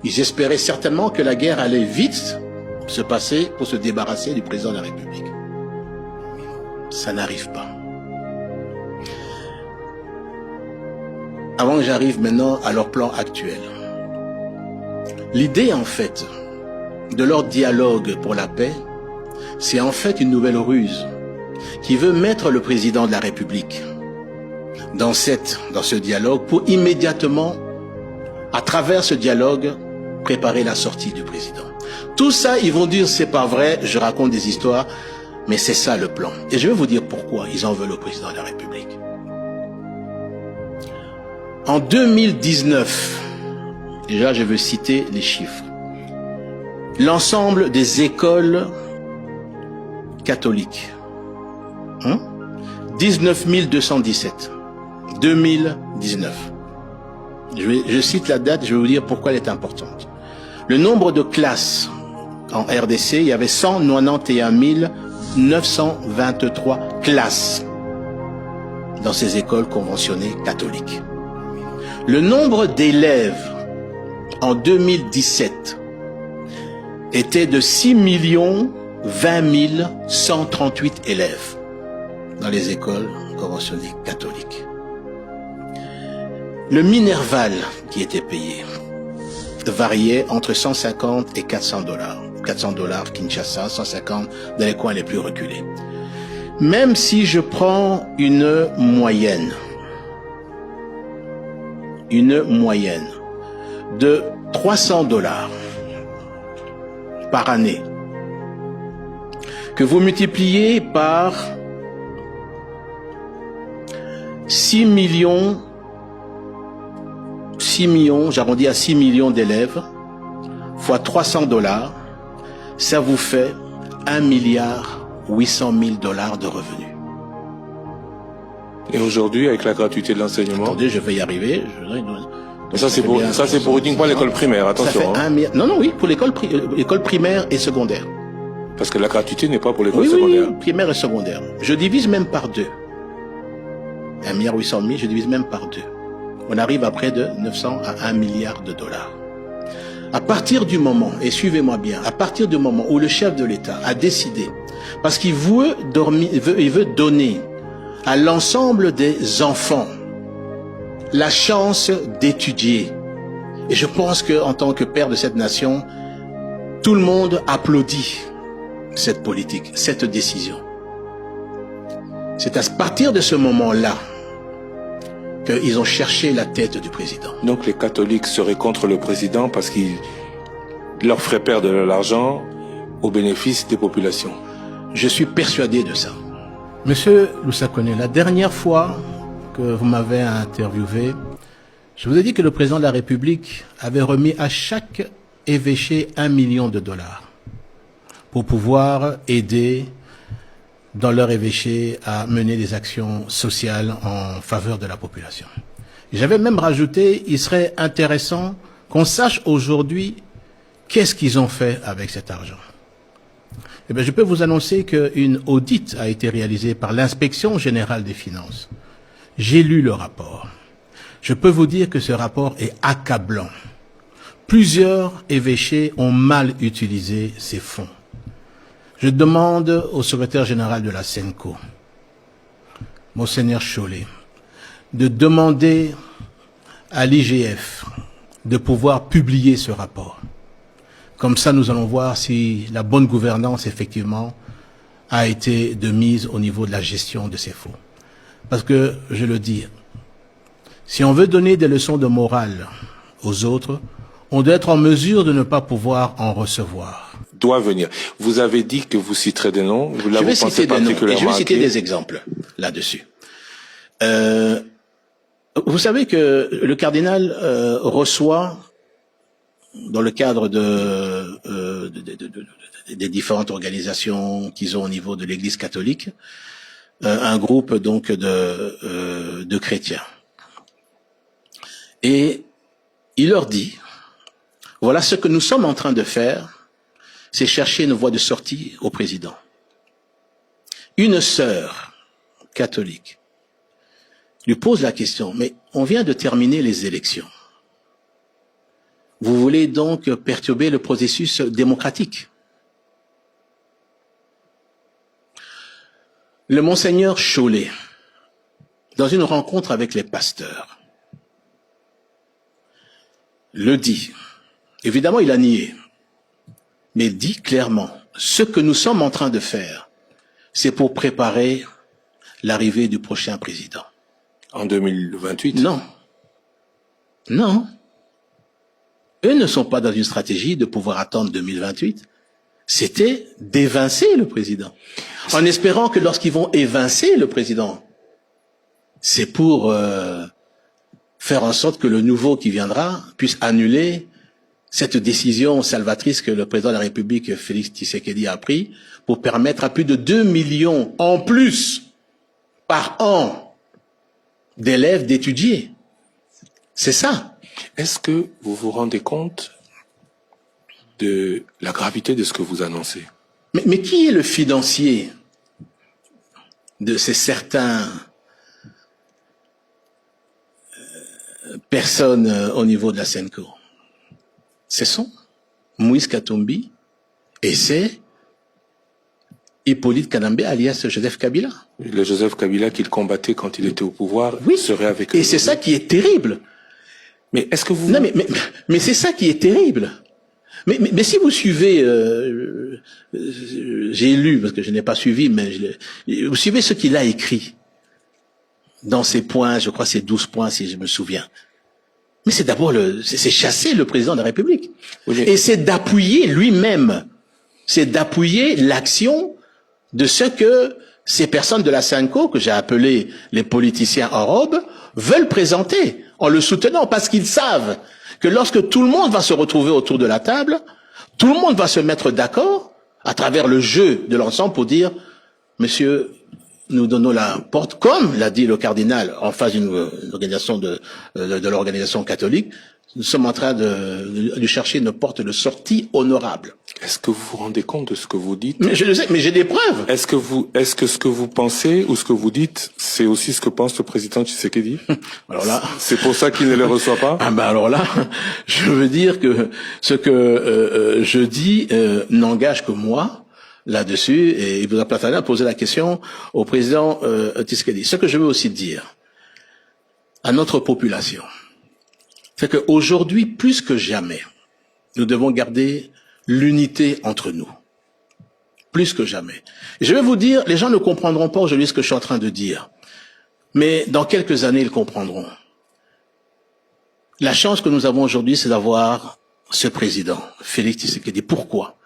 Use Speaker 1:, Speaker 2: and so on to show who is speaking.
Speaker 1: Ils espéraient certainement que la guerre allait vite se passer pour se débarrasser du président de la République. Ça n'arrive pas. Avant que j'arrive maintenant à leur plan actuel. L'idée, en fait, de leur dialogue pour la paix, c'est en fait une nouvelle ruse qui veut mettre le président de la République dans ce dialogue pour immédiatement, à travers ce dialogue, préparer la sortie du président. Tout ça, ils vont dire, c'est pas vrai, je raconte des histoires, mais c'est ça le plan. Et je vais vous dire pourquoi ils en veulent au président de la République. En 2019, déjà je veux citer les chiffres, l'ensemble des écoles catholiques, 19 217, 2019. Je cite la date, je vais vous dire pourquoi elle est importante. Le nombre de classes en RDC, il y avait 191 923 classes dans ces écoles conventionnées catholiques. Le nombre d'élèves en 2017 était de 6 020 138 élèves dans les écoles conventionnées catholiques. Le Minerval qui était payé variait entre 150 et 400 dollars. 400 dollars Kinshasa, 150 dans les coins les plus reculés. Même si je prends une moyenne de 300 dollars par année, que vous multipliez par 6 millions, j'arrondis à 6 millions d'élèves, fois 300 dollars, ça vous fait 1 milliard 800 000 dollars de revenus.
Speaker 2: Et aujourd'hui, avec la gratuité de l'enseignement...
Speaker 1: Attendez, je vais y arriver.
Speaker 2: Ça, c'est pour uniquement l'école primaire, attention.
Speaker 1: Ça fait 1 milliard... Non, oui, pour l'école primaire et secondaire.
Speaker 2: Parce que la gratuité n'est pas pour l'école secondaire.
Speaker 1: Oui, primaire et secondaire. Je divise même par 2. 1 milliard 800 000, je divise même par 2. On arrive à près de 900 à 1 milliard de dollars. À partir du moment, et suivez-moi bien, à partir du moment où le chef de l'État a décidé, parce qu'il veut donner à l'ensemble des enfants la chance d'étudier. Et je pense qu'en tant que père de cette nation, tout le monde applaudit cette politique, cette décision. C'est à partir de ce moment-là qu'ils ont cherché la tête du président.
Speaker 2: Donc les catholiques seraient contre le président parce qu'il leur ferait perdre de l'argent au bénéfice des populations.
Speaker 1: Je suis persuadé de ça. Monsieur Lusakone, la dernière fois que vous m'avez interviewé, je vous ai dit que le président de la République avait remis à chaque évêché 1 million de dollars pour pouvoir aider dans leur évêché à mener des actions sociales en faveur de la population. J'avais même rajouté, il serait intéressant qu'on sache aujourd'hui qu'est-ce qu'ils ont fait avec cet argent. Eh bien, je peux vous annoncer qu'une audit a été réalisée par l'Inspection générale des finances. J'ai lu le rapport. Je peux vous dire que ce rapport est accablant. Plusieurs évêchés ont mal utilisé ces fonds. Je demande au secrétaire général de la SENCO, Monseigneur Chollet, de demander à l'IGF de pouvoir publier ce rapport. Comme ça, nous allons voir si la bonne gouvernance, effectivement, a été de mise au niveau de la gestion de ces fonds. Parce que, je le dis, si on veut donner des leçons de morale aux autres, on doit être en mesure de ne pas pouvoir en recevoir.
Speaker 2: Doit venir. Vous avez dit que vous citerez des noms.
Speaker 1: Je vais citer des noms et je vais citer des exemples là-dessus. Vous savez que le cardinal reçoit, dans le cadre des différentes organisations qu'ils ont au niveau de l'Église catholique, un groupe donc de chrétiens. Et il leur dit, voilà ce que nous sommes en train de faire, c'est chercher une voie de sortie au président. Une sœur catholique lui pose la question, mais on vient de terminer les élections. Vous voulez donc perturber le processus démocratique. Le monseigneur Chollet, dans une rencontre avec les pasteurs, le dit. Évidemment, il a nié, mais dit clairement, ce que nous sommes en train de faire, c'est pour préparer l'arrivée du prochain président.
Speaker 2: En 2028?
Speaker 1: Non. Non. Eux ne sont pas dans une stratégie de pouvoir attendre 2028. C'était d'évincer le président. En espérant que lorsqu'ils vont évincer le président, c'est pour faire en sorte que le nouveau qui viendra puisse annuler cette décision salvatrice que le président de la République, Félix Tshisekedi, a pris pour permettre à plus de 2 millions en plus par an d'élèves d'étudier. C'est ça.
Speaker 2: Est-ce que vous vous rendez compte de la gravité de ce que vous annoncez?
Speaker 1: Mais qui est le financier de ces certains personnes au niveau de la Senco? Ce sont Moïse Katumbi et c'est Hippolyte Kanambe alias Joseph Kabila.
Speaker 2: Le Joseph Kabila qu'il combattait quand il était au pouvoir serait avec eux.
Speaker 1: Et c'est ça qui est terrible.
Speaker 2: Mais est-ce que vous...
Speaker 1: Non, mais c'est ça qui est terrible. Mais si vous suivez, j'ai lu parce que je n'ai pas suivi, mais vous suivez ce qu'il a écrit dans ces points, je crois c'est 12 points si je me souviens. Mais c'est d'abord c'est chasser le président de la République. Oui, et c'est d'appuyer lui-même, c'est d'appuyer l'action de ce que ces personnes de la Senco, que j'ai appelées les politiciens en robe, veulent présenter en le soutenant parce qu'ils savent que lorsque tout le monde va se retrouver autour de la table, tout le monde va se mettre d'accord à travers le jeu de l'ensemble pour dire, monsieur, nous donnons la porte, comme l'a dit le cardinal en face d'une organisation de l'organisation catholique, nous sommes en train de lui chercher une porte de sortie honorable.
Speaker 2: Est-ce que vous vous rendez compte de ce que vous dites?
Speaker 1: Mais je le sais, mais j'ai des preuves.
Speaker 2: Est-ce que ce que vous pensez ou ce que vous dites, c'est aussi ce que pense le président Tshisekedi? Alors là, c'est pour ça qu'il ne les reçoit pas?
Speaker 1: Ah ben alors là, je veux dire que ce que je dis n'engage que moi là-dessus, et il vous a plafonné à poser la question au président Tshisekedi. Ce que je veux aussi dire à notre population, c'est qu'aujourd'hui, plus que jamais, nous devons garder l'unité entre nous. Plus que jamais. Et je vais vous dire, les gens ne comprendront pas aujourd'hui ce que je suis en train de dire. Mais dans quelques années, ils comprendront. La chance que nous avons aujourd'hui, c'est d'avoir ce président, Félix Tshisekedi. Pourquoi?